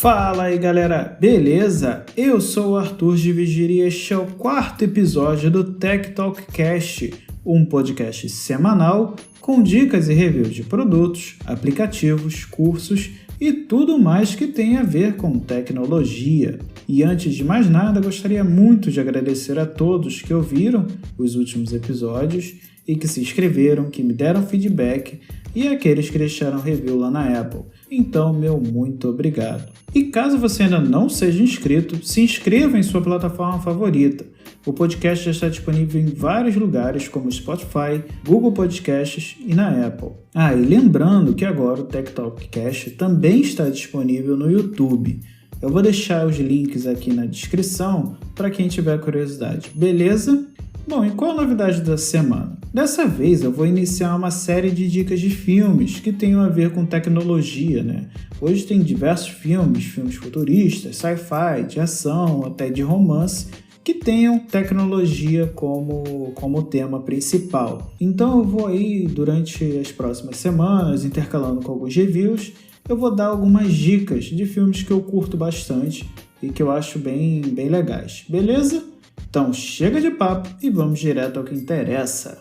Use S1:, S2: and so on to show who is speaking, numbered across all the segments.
S1: Fala aí galera, beleza? Eu sou o Arthur de Vigiria e este é o 4º episódio do Tech Talk Cast, um podcast semanal com dicas e reviews de produtos, aplicativos, cursos e tudo mais que tem a ver com tecnologia. E antes de mais nada, gostaria muito de agradecer a todos que ouviram os últimos episódios e que se inscreveram, que me deram feedback e aqueles que deixaram review lá na Apple. Então, meu muito obrigado. E caso você ainda não seja inscrito, se inscreva em sua plataforma favorita. O podcast já está disponível em vários lugares como Spotify, Google Podcasts e na Apple. E lembrando que agora o Tech Talk Cast também está disponível no YouTube. Eu vou deixar os links aqui na descrição para quem tiver curiosidade, beleza? Bom, e qual a novidade da semana? Dessa vez eu vou iniciar uma série de dicas de filmes que tenham a ver com tecnologia, né? Hoje tem diversos filmes futuristas, sci-fi, de ação, até de romance, que tenham tecnologia como tema principal. Então eu vou aí, durante as próximas semanas, intercalando com alguns reviews, eu vou dar algumas dicas de filmes que eu curto bastante e que eu acho bem legais, beleza? Então chega de papo e vamos direto ao que interessa.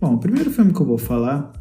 S1: Bom, o primeiro filme que eu vou falar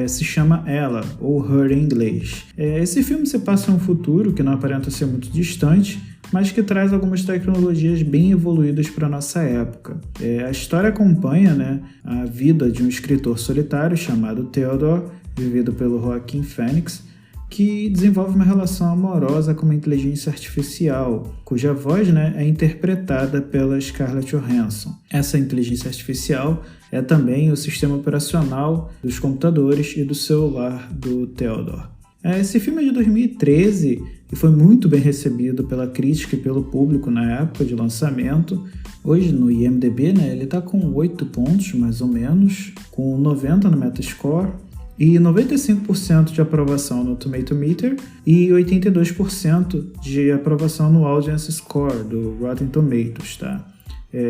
S1: se chama Ela, ou Her em inglês. Esse filme se passa em um futuro que não aparenta ser muito distante, mas que traz algumas tecnologias bem evoluídas para a nossa época. A história acompanha, a vida de um escritor solitário chamado Theodore, vivido pelo Joaquin Phoenix, que desenvolve uma relação amorosa com uma inteligência artificial, cuja voz é interpretada pela Scarlett Johansson. Essa inteligência artificial é também o sistema operacional dos computadores e do celular do Theodore. Esse filme é de 2013 e foi muito bem recebido pela crítica e pelo público na época de lançamento. Hoje no IMDb ele está com 8 pontos mais ou menos, com 90 no Metascore e 95% de aprovação no Tomato Meter e 82% de aprovação no Audience Score do Rotten Tomatoes.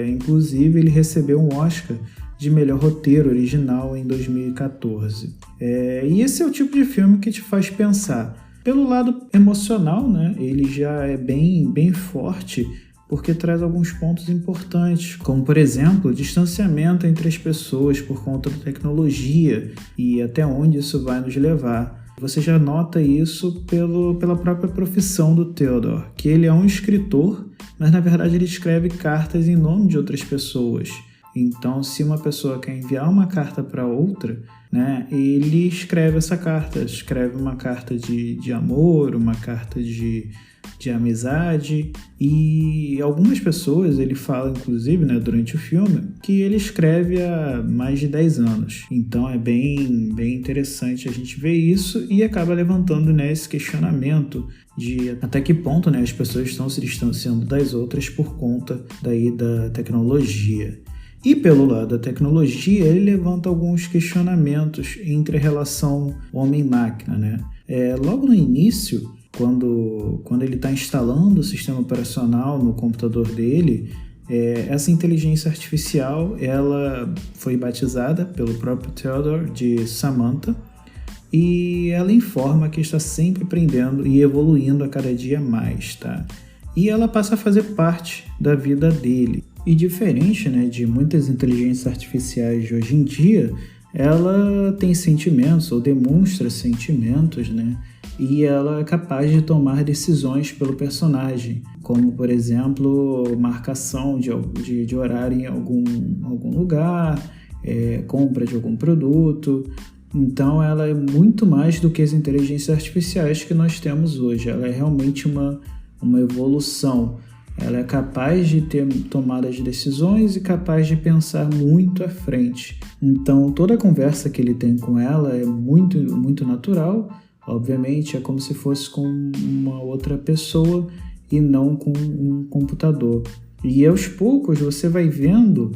S1: Inclusive ele recebeu um Oscar de melhor roteiro original em 2014. E esse é o tipo de filme que te faz pensar. Pelo lado emocional, ele já é bem forte, porque traz alguns pontos importantes, como, por exemplo, o distanciamento entre as pessoas por conta da tecnologia e até onde isso vai nos levar. Você já nota isso pela própria profissão do Theodore, que ele é um escritor, mas na verdade ele escreve cartas em nome de outras pessoas. Então, se uma pessoa quer enviar uma carta para outra, ele escreve essa carta, escreve uma carta de amor, uma carta de amizade, e algumas pessoas, ele fala inclusive durante o filme, que ele escreve há mais de 10 anos. Então é bem interessante a gente ver isso e acaba levantando esse questionamento de até que ponto as pessoas estão se distanciando das outras por conta da tecnologia. E pelo lado da tecnologia, ele levanta alguns questionamentos entre a relação homem-máquina. Logo no início, quando ele está instalando o sistema operacional no computador dele, essa inteligência artificial ela foi batizada pelo próprio Theodore de Samantha, e ela informa que está sempre aprendendo e evoluindo a cada dia mais. E ela passa a fazer parte da vida dele. E diferente de muitas inteligências artificiais de hoje em dia, ela tem sentimentos ou demonstra sentimentos, e ela é capaz de tomar decisões pelo personagem, como, por exemplo, marcação de horário em algum lugar, compra de algum produto. Então ela é muito mais do que as inteligências artificiais que nós temos hoje. Ela é realmente uma evolução. Ela é capaz de ter tomadas de decisões e capaz de pensar muito à frente. Então, toda a conversa que ele tem com ela é muito natural. Obviamente, é como se fosse com uma outra pessoa e não com um computador. E aos poucos você vai vendo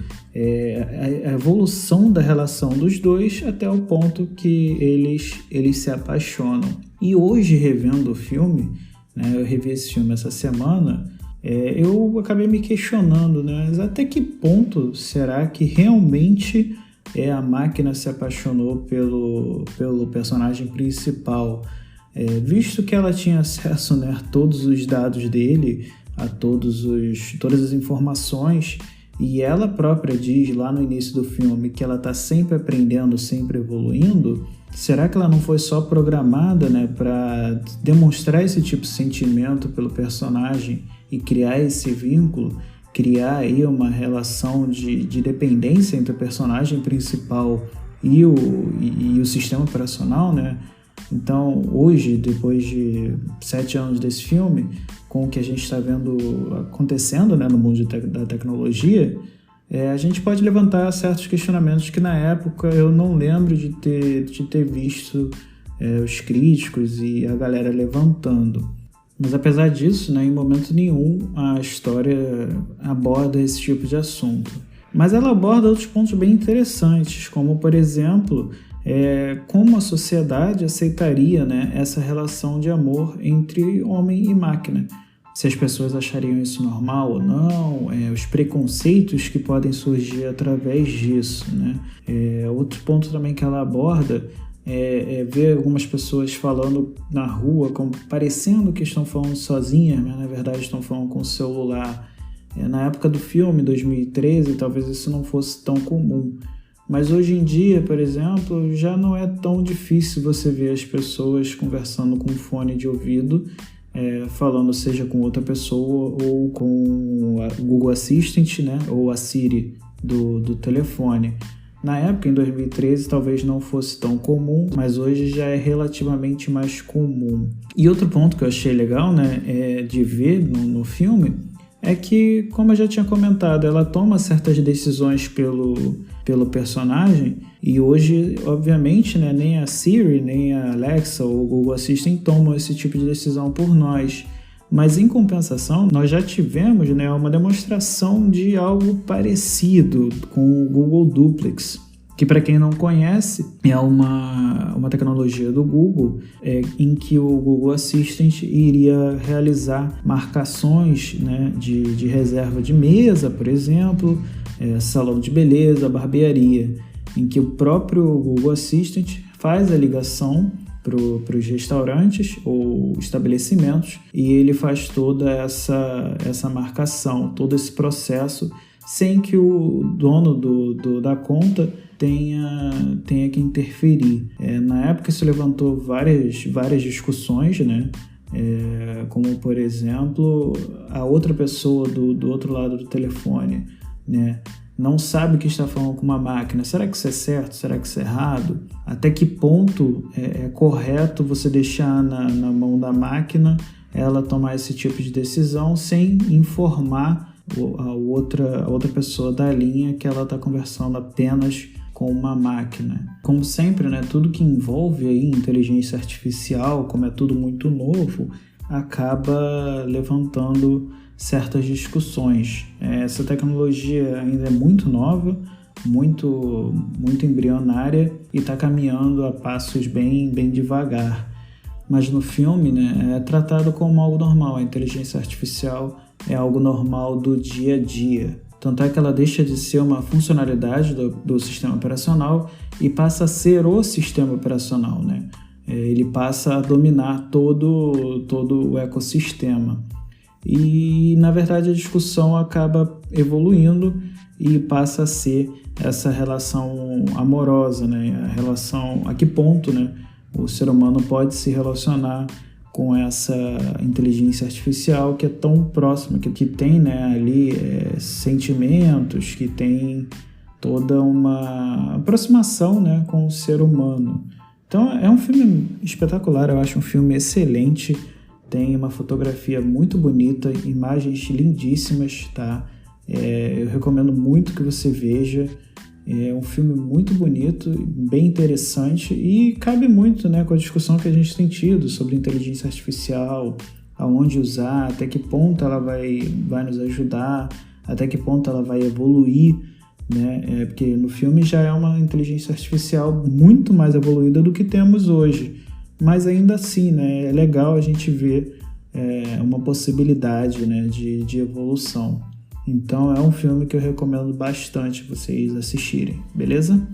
S1: a evolução da relação dos dois até o ponto que eles se apaixonam. E hoje, revendo o filme, eu revi esse filme essa semana, eu acabei me questionando, né? Mas até que ponto será que realmente a máquina se apaixonou pelo personagem principal? Visto que ela tinha acesso, né, a todos os dados dele, a todas as informações, e ela própria diz lá no início do filme que ela está sempre aprendendo, sempre evoluindo, será que ela não foi só programada, né, para demonstrar esse tipo de sentimento pelo personagem e criar esse vínculo, criar aí uma relação de dependência entre o personagem principal e o sistema operacional, né? Então, hoje, depois de 7 anos desse filme, com o que a gente está vendo acontecendo, né, no mundo da tecnologia, a gente pode levantar certos questionamentos que na época eu não lembro de ter visto os críticos e a galera levantando. Mas apesar disso, né, em momento nenhum a história aborda esse tipo de assunto. Mas ela aborda outros pontos bem interessantes, como, por exemplo, como a sociedade aceitaria, né, essa relação de amor entre homem e máquina. Se as pessoas achariam isso normal ou não, os preconceitos que podem surgir através disso, né? Outro ponto também que ela aborda é ver algumas pessoas falando na rua, como parecendo que estão falando sozinhas, mas na verdade estão falando com o celular. Na época do filme, 2013, talvez isso não fosse tão comum. Mas hoje em dia, por exemplo, já não é tão difícil você ver as pessoas conversando com fone de ouvido, falando seja com outra pessoa ou com o Google Assistant, né, ou a Siri do telefone. Na época, em 2013, talvez não fosse tão comum, mas hoje já é relativamente mais comum. E outro ponto que eu achei legal, né, de ver no filme é que, como eu já tinha comentado, ela toma certas decisões pelo personagem e hoje, obviamente, né, nem a Siri, nem a Alexa ou o Google Assistant tomam esse tipo de decisão por nós. Mas, em compensação, nós já tivemos, né, uma demonstração de algo parecido com o Google Duplex, que, para quem não conhece, é uma tecnologia do Google em que o Google Assistant iria realizar marcações, né, de reserva de mesa, por exemplo, salão de beleza, barbearia, em que o próprio Google Assistant faz a ligação para os restaurantes ou estabelecimentos e ele faz toda essa marcação, todo esse processo, sem que o dono da conta tenha que interferir. Na época isso levantou várias discussões, né? Como, por exemplo, a outra pessoa do outro lado do telefone, né, não sabe que está falando com uma máquina. Será que isso é certo? Será que isso é errado? Até que ponto é correto você deixar na mão da máquina ela tomar esse tipo de decisão sem informar a outra pessoa da linha que ela está conversando apenas com uma máquina? Como sempre, né, tudo que envolve aí inteligência artificial, como é tudo muito novo, acaba levantando certas discussões. Essa tecnologia ainda é muito nova, muito embrionária e está caminhando a passos bem devagar. Mas no filme, né, é tratado como algo normal. A inteligência artificial é algo normal do dia a dia. Tanto é que ela deixa de ser uma funcionalidade do sistema operacional e passa a ser o sistema operacional, né? Ele passa a dominar todo o ecossistema. E, na verdade, a discussão acaba evoluindo e passa a ser essa relação amorosa, né? A relação, a que ponto, né, o ser humano pode se relacionar com essa inteligência artificial que é tão próxima, que tem, né, ali sentimentos, que tem toda uma aproximação, né, com o ser humano. Então é um filme espetacular, eu acho um filme excelente, tem uma fotografia muito bonita, imagens lindíssimas, tá? Eu recomendo muito que você veja. É um filme muito bonito, bem interessante e cabe muito, né, com a discussão que a gente tem tido sobre inteligência artificial, aonde usar, até que ponto ela vai nos ajudar, até que ponto ela vai evoluir, né? Porque no filme já é uma inteligência artificial muito mais evoluída do que temos hoje, mas ainda assim, né, é legal a gente ver uma possibilidade, né, de evolução. Então é um filme que eu recomendo bastante vocês assistirem, beleza?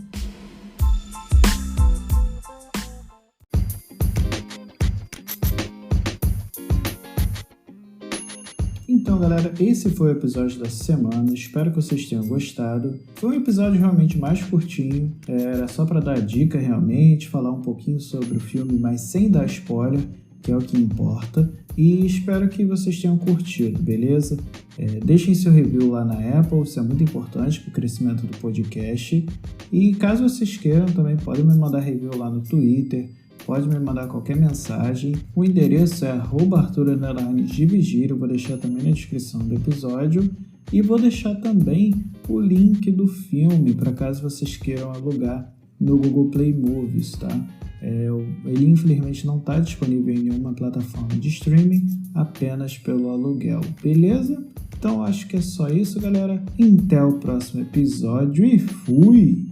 S1: Então, galera, esse foi o episódio da semana. Espero que vocês tenham gostado. Foi um episódio realmente mais curtinho. Era só para dar dica, realmente, falar um pouquinho sobre o filme, mas sem dar spoiler, que é o que importa. E espero que vocês tenham curtido, beleza? Deixem seu review lá na Apple, isso é muito importante para o crescimento do podcast. E caso vocês queiram, também podem me mandar review lá no Twitter. Pode me mandar qualquer mensagem. O endereço é @arthur_de Vigílio. Vou deixar também na descrição do episódio. E vou deixar também o link do filme, para caso vocês queiram alugar no Google Play Movies, tá? Ele infelizmente não está disponível em nenhuma plataforma de streaming, apenas pelo aluguel, beleza? Então acho que é só isso, galera. Até o próximo episódio e fui!